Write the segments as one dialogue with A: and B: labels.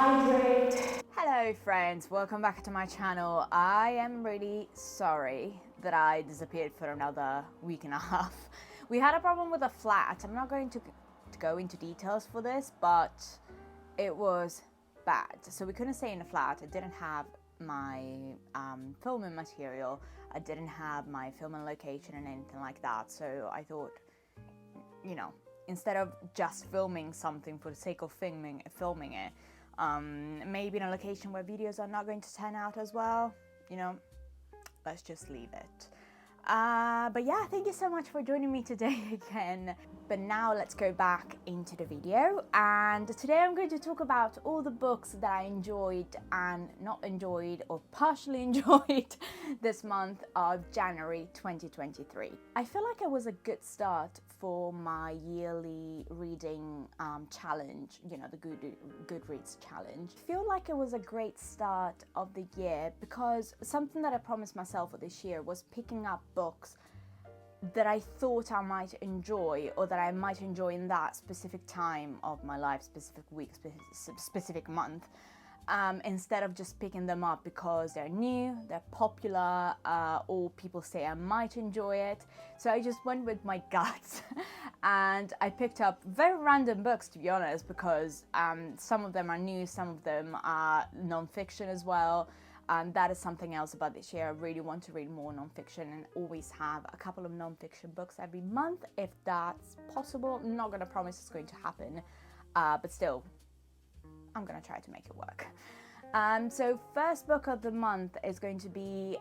A: hydrate.
B: Hello friends, welcome back to my channel. I am really sorry that I disappeared for another week and a half. We had a problem with a flat. I'm not going to go into details for this, but it was bad. So we couldn't stay in the flat. I didn't have my filming material. I didn't have my filming location and anything like that. So I thought, you know, instead of just filming something for the sake of filming it, maybe in a location where videos are not going to turn out as well, you know, let's just leave it. But yeah, thank you so much for joining me today again. But now let's go back into the video, and today I'm going to talk about all the books that I enjoyed and not enjoyed or partially enjoyed this month of January 2023. I feel like it was a good start for my yearly reading challenge, you know, the Goodreads challenge. I feel like it was a great start of the year because something that I promised myself for this year was picking up books that I thought I might enjoy, or that I might enjoy in that specific time of my life, specific week, specific month, instead of just picking them up because they're new, they're popular, or people say I might enjoy it. So I just went with my guts and I picked up very random books, to be honest, because some of them are new, some of them are non-fiction as well. That is something else about this year. I really want to read more non-fiction and always have a couple of non-fiction books every month, if that's possible. I'm not going to promise it's going to happen, but still, I'm going to try to make it work. So first book of the month is going to be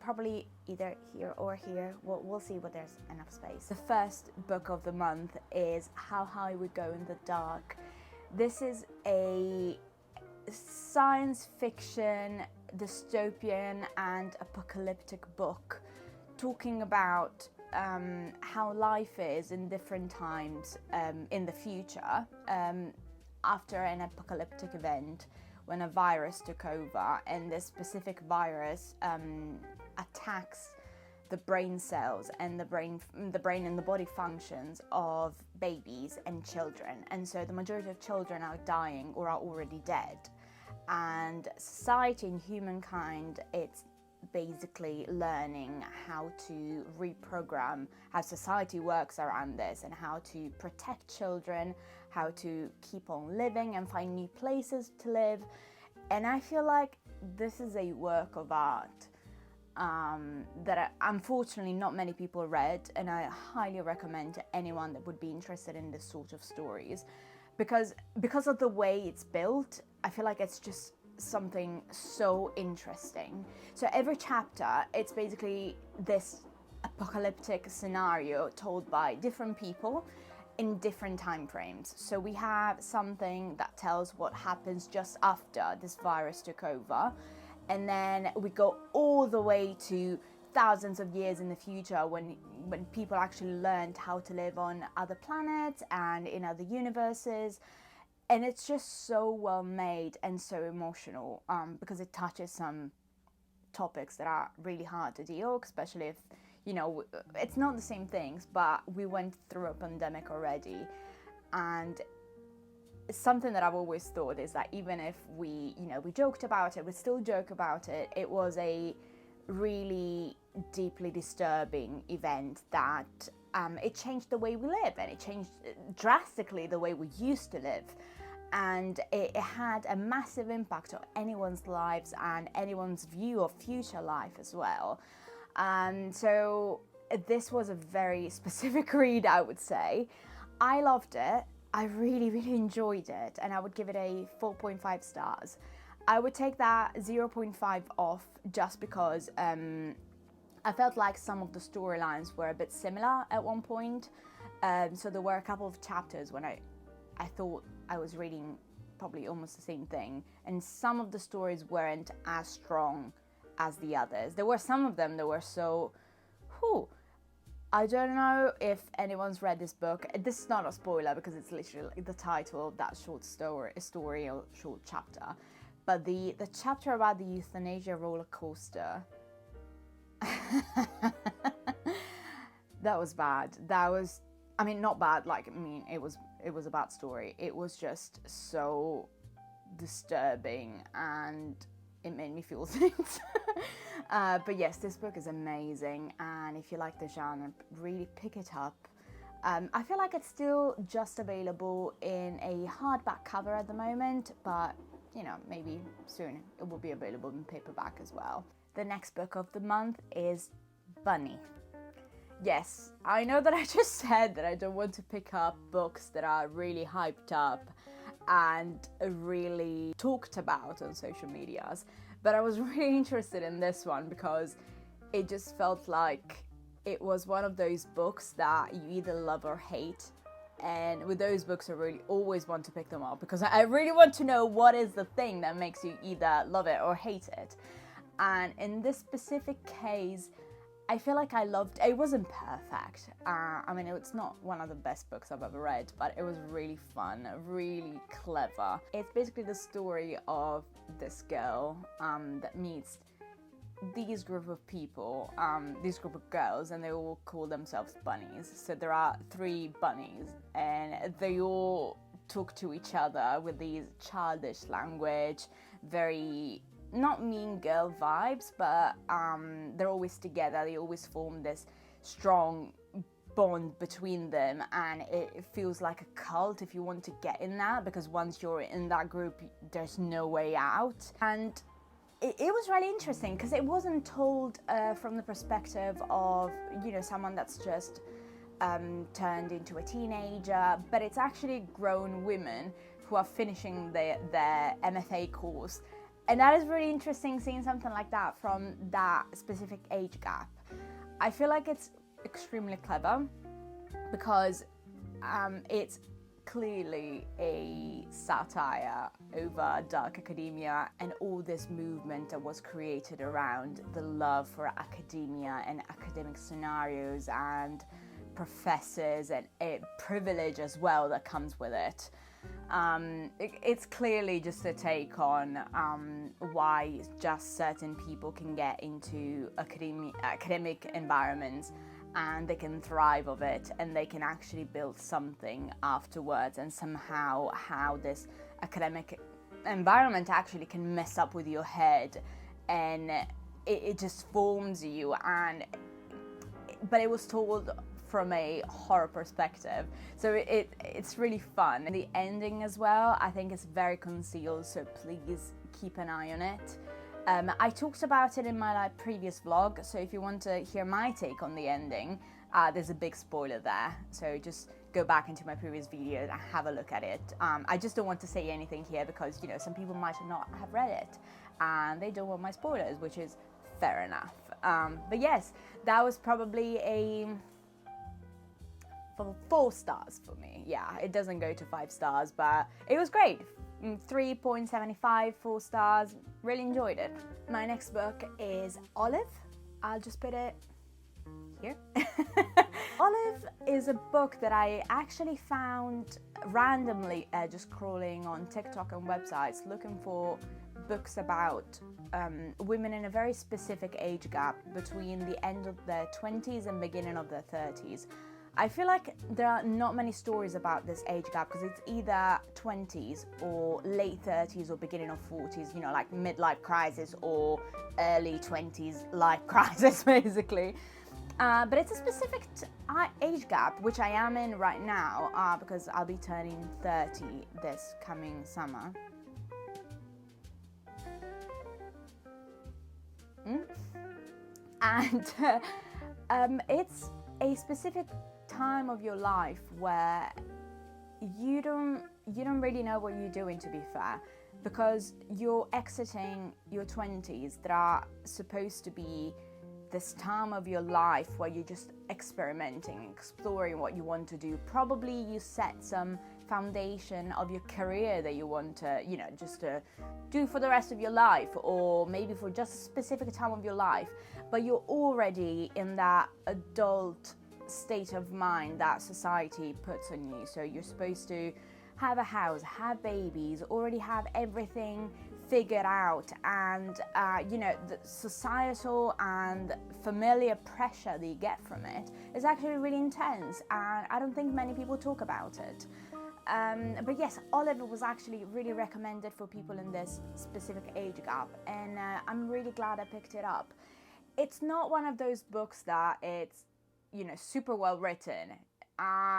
B: probably either here or here. We'll see what there's enough space. The first book of the month is How High We Go in the Dark. This is a science fiction, dystopian and apocalyptic book talking about how life is in different times in the future after an apocalyptic event when a virus took over, and this specific virus attacks the brain cells and the brain and the body functions of babies and children, and so the majority of children are dying or are already dead. And society and humankind, it's basically learning how to reprogram how society works around this and how to protect children, how to keep on living and find new places to live. And I feel like this is a work of art that unfortunately not many people read, and I highly recommend to anyone that would be interested in this sort of stories, because of the way it's built. I feel like it's just something so interesting. So every chapter, it's basically this apocalyptic scenario told by different people in different time frames. So we have something that tells what happens just after this virus took over, and then we go all the way to thousands of years in the future when people actually learned how to live on other planets and in other universes. And it's just so well made and so emotional because it touches some topics that are really hard to deal, especially if, you know, it's not the same things, but we went through a pandemic already. And something that I've always thought is that even if we joked about it, we still joke about it, it was a really deeply disturbing event that it changed the way we live, and it changed drastically the way we used to live. And it had a massive impact on anyone's lives and anyone's view of future life as well. So this was a very specific read, I would say. I loved it. I really, really enjoyed it, and I would give it a 4.5 stars. I would take that 0.5 off just because I felt like some of the storylines were a bit similar at one point. So there were a couple of chapters when I thought I was reading probably almost the same thing, and some of the stories weren't as strong as the others. There were some of them that were so, I don't know if anyone's read this book. This is not a spoiler because it's literally like the title of that short story or short chapter. But the chapter about the euthanasia roller coaster, that was bad. That was, I mean, not bad, like, I mean, it was a bad story. It was just so disturbing, and it made me feel things. But yes, this book is amazing, and if you like the genre, really pick it up. I feel like it's still just available in a hardback cover at the moment, but you know, maybe soon it will be available in paperback as well. The next book of the month is Bunny. Yes, I know that I just said that I don't want to pick up books that are really hyped up and really talked about on social medias, but I was really interested in this one because it just felt like it was one of those books that you either love or hate. And with those books, I really always want to pick them up because I really want to know what is the thing that makes you either love it or hate it. And in this specific case, I feel like I loved it. It wasn't perfect. I mean, it's not one of the best books I've ever read, but it was really fun, really clever. It's basically the story of this girl that meets these group of people, this group of girls, and they all call themselves bunnies. So there are 3 bunnies, and they all talk to each other with these childish language, very not mean girl vibes, but they're always together. They always form this strong bond between them, and it feels like a cult if you want to get in that, because once you're in that group, there's no way out. And it was really interesting because it wasn't told from the perspective of, you know, someone that's just turned into a teenager, but it's actually grown women who are finishing their MFA course. And that is really interesting, seeing something like that from that specific age gap. I feel like it's extremely clever because it's clearly a satire over dark academia and all this movement that was created around the love for academia and academic scenarios and professors and privilege as well that comes with it. It's clearly just a take on why just certain people can get into academic environments and they can thrive of it and they can actually build something afterwards, and somehow how this academic environment actually can mess up with your head and it just forms you. But it was told from a horror perspective, so it's really fun. And the ending as well, I think it's very concealed, so please keep an eye on it. I talked about it in my previous vlog, so if you want to hear my take on the ending, there's a big spoiler there, so just go back into my previous video and have a look at it. I just don't want to say anything here because, you know, some people might not have read it and they don't want my spoilers, which is fair enough. But yes, that was probably a 4 stars for me. Yeah, it doesn't go to 5 stars, but it was great. 3.75, 4 stars, really enjoyed it. My next book is Olive. I'll just put it here. Olive is a book that I actually found randomly just scrolling on TikTok and websites looking for books about women in a very specific age gap between the end of their 20s and beginning of their 30s. I feel like there are not many stories about this age gap because it's either 20s or late 30s or beginning of 40s, you know, like midlife crisis or early 20s life crisis, basically. But it's a specific age gap, which I am in right now because I'll be turning 30 this coming summer. And it's a specific time of your life where you don't really know what you're doing, to be fair, because you're exiting your 20s that are supposed to be this time of your life where you're just experimenting, exploring what you want to do. Probably you set some foundation of your career that you want to, you know, just to do for the rest of your life, or maybe for just a specific time of your life, but you're already in that adult state of mind that society puts on you. So you're supposed to have a house, have babies, already have everything figured out, and you know, the societal and familiar pressure that you get from it is actually really intense, and I don't think many people talk about it. But yes, Oliver was actually really recommended for people in this specific age gap, and I'm really glad I picked it up. It's not one of those books that it's, you know, super well written.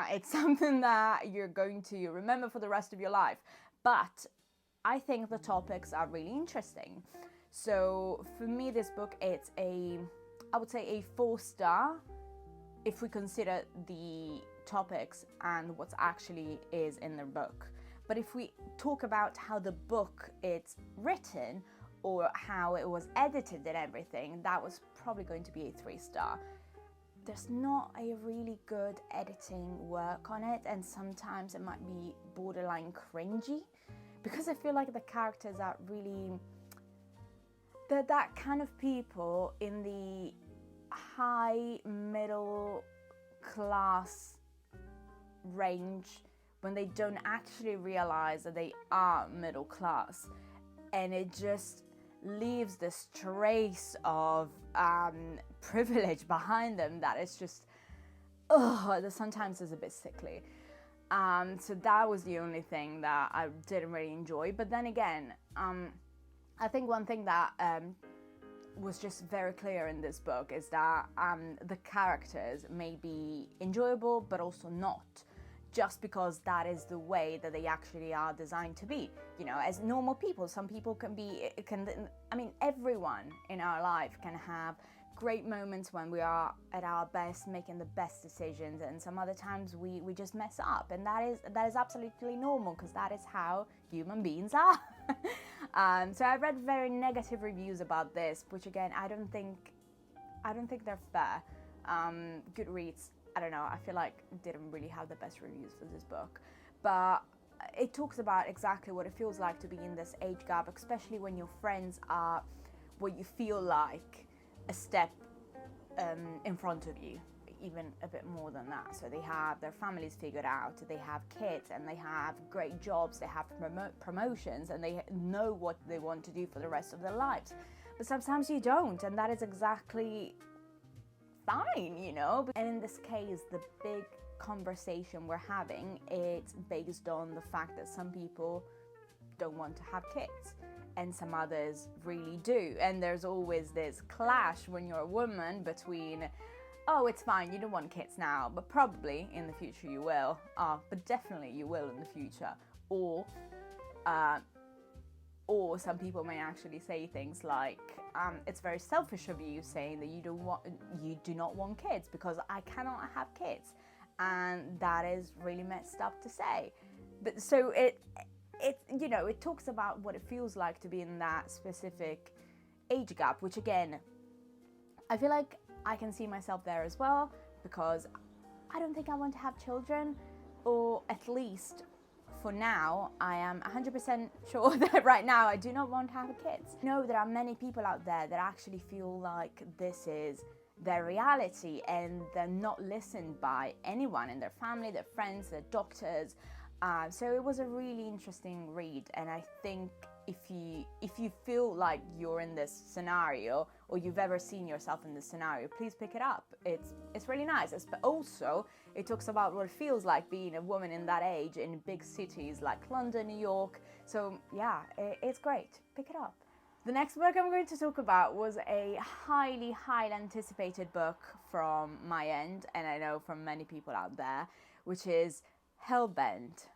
B: It's something that you're going to remember for the rest of your life, but I think the topics are really interesting. So for me, this book, it's I would say a 4-star if we consider the topics and what actually is in the book. But if we talk about how the book it's written or how it was edited and everything, that was probably going to be a 3-star. There's not a really good editing work on it, and sometimes it might be borderline cringy, because I feel like the characters are really, they're that kind of people in the high middle class range when they don't actually realize that they are middle class, and it just leaves this trace of privilege behind them that is just, that sometimes is a bit sickly. So that was the only thing that I didn't really enjoy. But then again, I think one thing that was just very clear in this book is that the characters may be enjoyable, but also not, just because that is the way that they actually are designed to be. You know, as normal people, some people I mean, everyone in our life can have great moments when we are at our best, making the best decisions, and some other times we just mess up, and that is absolutely normal, because that is how human beings are. So I read very negative reviews about this, which again, I don't think they're fair. Goodreads, I don't know, I feel like didn't really have the best reviews for this book, but it talks about exactly what it feels like to be in this age gap, especially when your friends are what you feel like a step in front of you, even a bit more than that. So they have their families figured out, they have kids, and they have great jobs, they have promotions, and they know what they want to do for the rest of their lives. But sometimes you don't, and that is exactly fine, you know. And in this case, the big conversation we're having, it's based on the fact that some people don't want to have kids and some others really do, and there's always this clash when you're a woman between, oh, it's fine, you don't want kids now, but probably in the future you will, but definitely you will in the future, or some people may actually say things like, it's very selfish of you saying that you do not want kids because I cannot have kids, and that is really messed up to say. But so it you know, it talks about what it feels like to be in that specific age gap, which again, I feel like I can see myself there as well, because I don't think I want to have children, or at least for now, I am 100% sure that right now I do not want to have kids. I know there are many people out there that actually feel like this is their reality, and they're not listened by anyone in their family, their friends, their doctors. So it was a really interesting read, and I think if you feel like you're in this scenario, or you've ever seen yourself in this scenario, please pick it up. It's really nice. But also, it talks about what it feels like being a woman in that age in big cities like London, New York. So yeah, it's great. Pick it up. The next book I'm going to talk about was a highly anticipated book from my end, and I know from many people out there, which is Hellbent.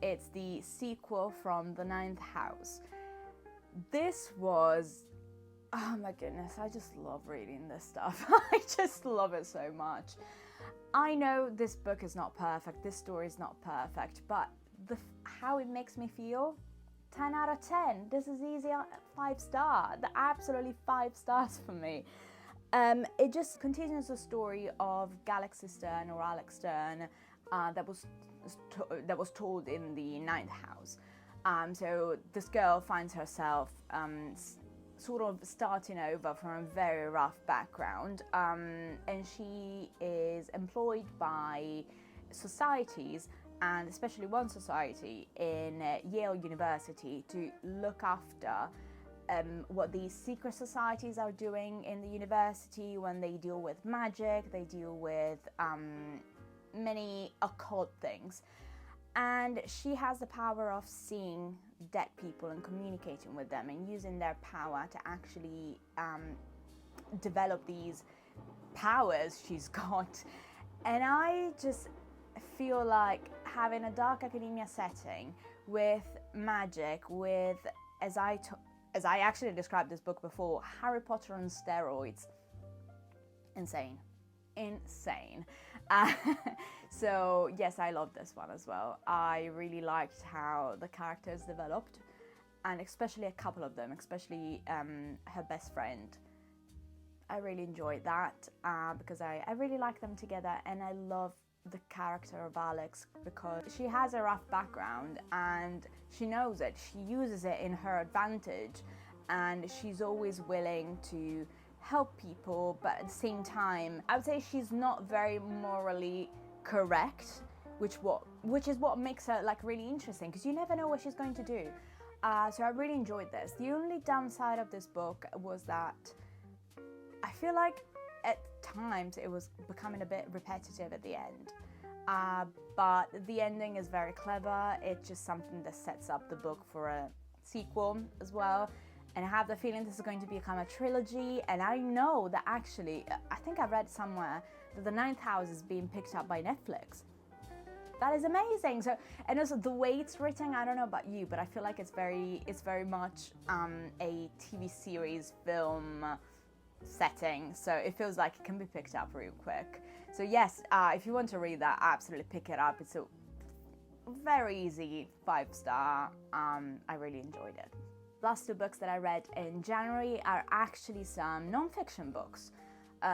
B: It's the sequel from The Ninth House. This was, oh my goodness, I just love reading this stuff. I just love it so much. I know this book is not perfect, this story is not perfect, but how it makes me feel, 10 out of 10. This is easy 5-star, absolutely 5 stars for me. It just continues the story of Galaxy Stern, or Alex Stern, that was told in The Ninth House. So this girl finds herself sort of starting over from a very rough background, and she is employed by societies and especially one society in Yale University to look after what these secret societies are doing in the university when they deal with magic, they deal with many occult things. And she has the power of seeing dead people and communicating with them and using their power to actually develop these powers she's got. And I just feel like having a dark academia setting with magic, with, as I actually described this book before, Harry Potter on steroids. Insane. So yes, I love this one as well. I really liked how the characters developed, and especially a couple of them, especially her best friend. I really enjoyed that because I really like them together, and I love the character of Alex because she has a rough background and she knows it. She uses it in her advantage, and she's always willing to help people, but at the same time, I would say she's not very morally correct, which is what makes her like really interesting, because you never know what she's going to do. So I really enjoyed this. The only downside of this book was that I feel like at times it was becoming a bit repetitive at the end. But the ending is very clever. It's just something that sets up the book for a sequel as well. And I have the feeling this is going to become a trilogy. And I know that actually, I think I read somewhere that the Ninth House is being picked up by Netflix. That is amazing. So, and also the way it's written, I don't know about you, but I feel like it's very much a TV series, film setting. So it feels like it can be picked up real quick. So yes, if you want to read that, absolutely pick it up. It's a very easy 5-star. I really enjoyed it. Last two books that I read in January are actually some non-fiction books,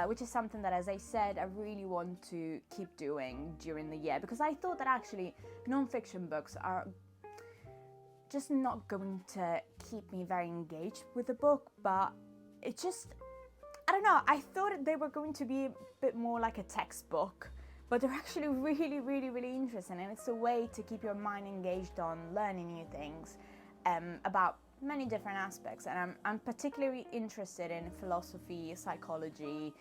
B: which is something that, as I said, I really want to keep doing during the year, because I thought that actually non-fiction books are just not going to keep me very engaged with the book, but it just, I don't know, I thought they were going to be a bit more like a textbook, but they're actually really, really, really interesting, and it's a way to keep your mind engaged on learning new things about many different aspects. And I'm particularly interested in philosophy, psychology,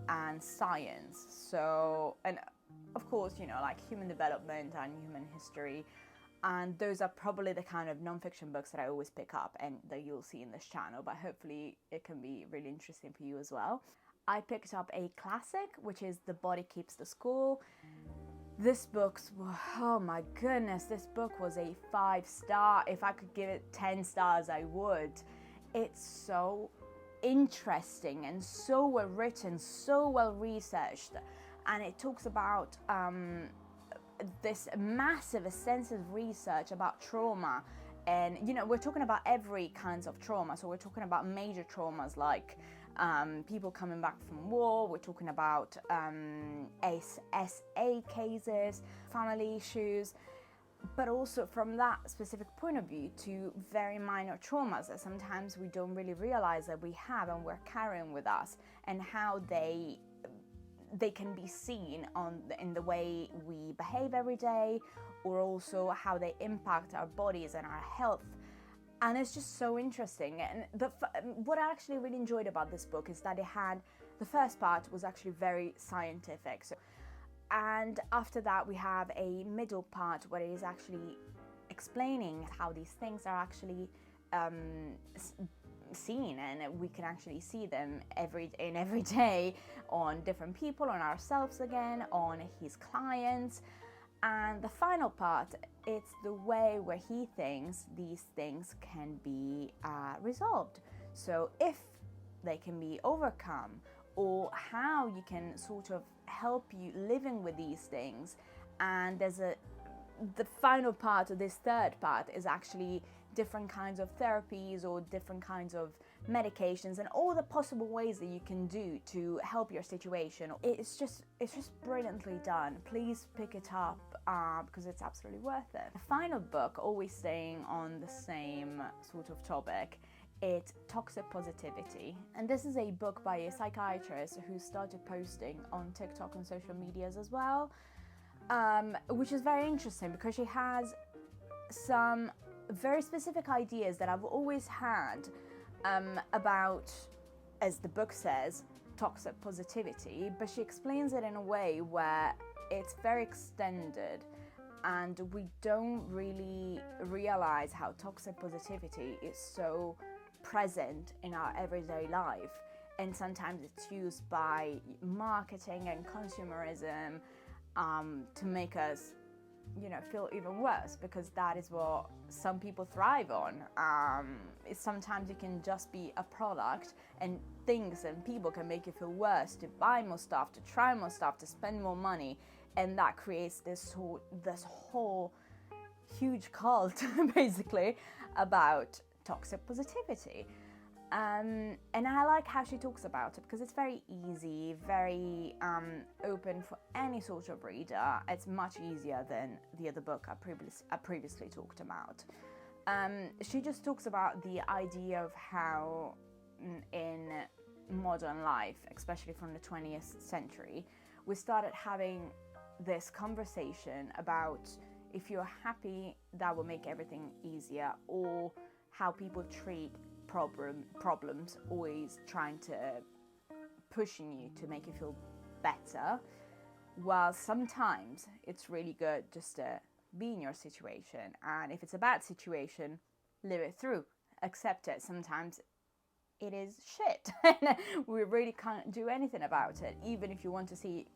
B: and science. So, and of course, you know, like human development and human history. And those are probably the kind of non-fiction books that I always pick up and that you'll see in this channel, but hopefully it can be really interesting for you as well. I picked up a classic, which is The Body Keeps the Score. This book, oh my goodness, this book was a 5-star. If I could give it 10 stars, I would. It's so interesting and so well written, so well researched. And it talks about this massive, extensive research about trauma. And, you know, we're talking about every kinds of trauma. So we're talking about major traumas like people coming back from war, we're talking about SA cases, family issues, but also from that specific point of view to very minor traumas that sometimes we don't really realize that we have and we're carrying with us, and how they can be seen in the way we behave every day, or also how they impact our bodies and our health. And it's just so interesting. And what I actually really enjoyed about this book is that the first part was actually very scientific. And after that, we have a middle part where it is actually explaining how these things are actually seen, and we can actually see them every day on different people, on ourselves again, on his clients. And the final part, it's the way where he thinks these things can be resolved. So if they can be overcome, or how you can sort of help you living with these things. And the final part of this third part is actually different kinds of therapies or different kinds of medications and all the possible ways that you can do to help your situation. It's just brilliantly done. Please pick it up because it's absolutely worth it. The final book, always staying on the same sort of topic, it's Toxic Positivity. And this is a book by a psychiatrist who started posting on TikTok and social medias as well. which is very interesting because she has some very specific ideas that I've always had about, as the book says, toxic positivity, but she explains it in a way where it's very extended and we don't really realize how toxic positivity is so present in our everyday life, and sometimes it's used by marketing and consumerism to make us, you know, feel even worse, because that is what some people thrive on. Sometimes it can just be a product, and things and people can make you feel worse, to buy more stuff, to try more stuff, to spend more money, and that creates this whole huge cult basically about toxic positivity. And I like how she talks about it because it's very easy, very open for any sort of reader. It's much easier than the other book I previously talked about. She just talks about the idea of how in modern life, especially from the 20th century, we started having this conversation about if you're happy, that will make everything easier, or how people treat problems, always trying to pushing you to make you feel better, while sometimes it's really good just to be in your situation, and if it's a bad situation, live it through, accept it. Sometimes it is shit and we really can't do anything about it. Even if you want to see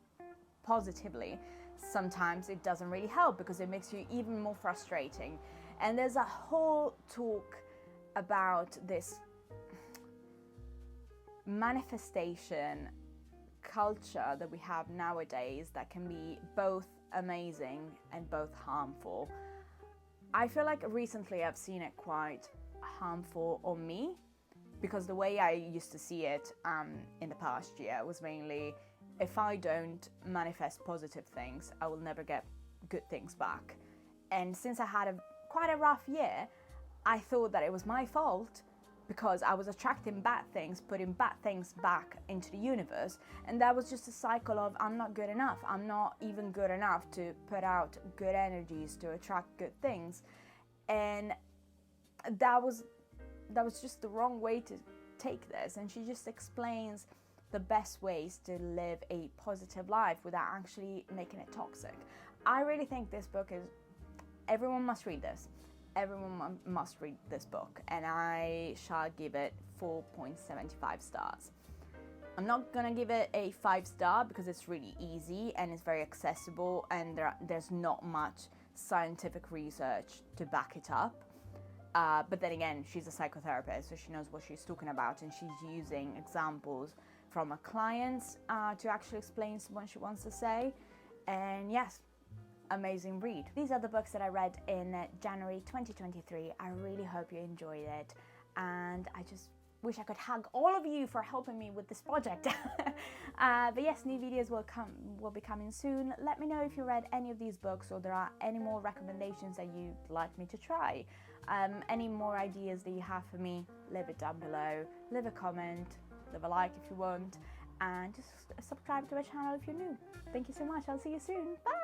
B: positively, sometimes it doesn't really help because it makes you even more frustrating. And there's a whole talk about this manifestation culture that we have nowadays that can be both amazing and both harmful. I feel like recently I've seen it quite harmful on me, because the way I used to see it in the past year was mainly, if I don't manifest positive things, I will never get good things back. And since I had quite a rough year, I thought that it was my fault because I was attracting bad things, putting bad things back into the universe. And that was just a cycle of, I'm not good enough. I'm not even good enough to put out good energies to attract good things. And that was just the wrong way to take this. And she just explains the best ways to live a positive life without actually making it toxic. I really think this book is, everyone must read this. Everyone must read this book, and I shall give it 4.75 stars. I'm not gonna give it a 5-star because it's really easy and it's very accessible, and there's not much scientific research to back it up. But then again, she's a psychotherapist, so she knows what she's talking about, and she's using examples from her clients to actually explain what she wants to say. And yes, amazing read. These are the books that I read in January 2023. I really hope you enjoyed it, and I just wish I could hug all of you for helping me with this project. But yes, new videos will be coming soon. Let me know if you read any of these books, or there are any more recommendations that you'd like me to try. Any more ideas that you have for me, leave it down below. Leave a comment, leave a like if you want, and just subscribe to my channel if you're new. Thank you so much. I'll see you soon. Bye!